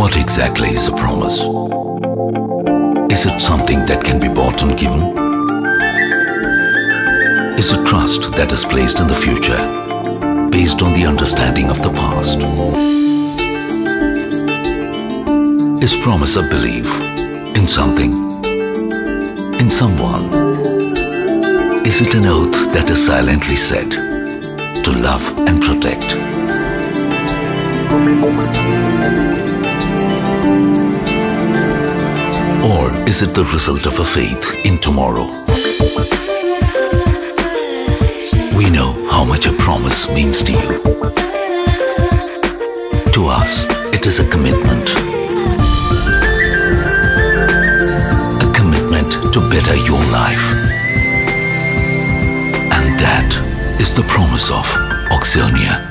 What exactly is a promise? Is it something that can be bought and given? Is it trust that is placed in the future based on the understanding of the past? Is promise a belief in something, in someone? Is it an oath that is silently said to love and protect? Or is it the result of a faith in tomorrow? We know how much a promise means to you. To us, it is a commitment. A commitment to better your life. And that is the promise of Oxonia.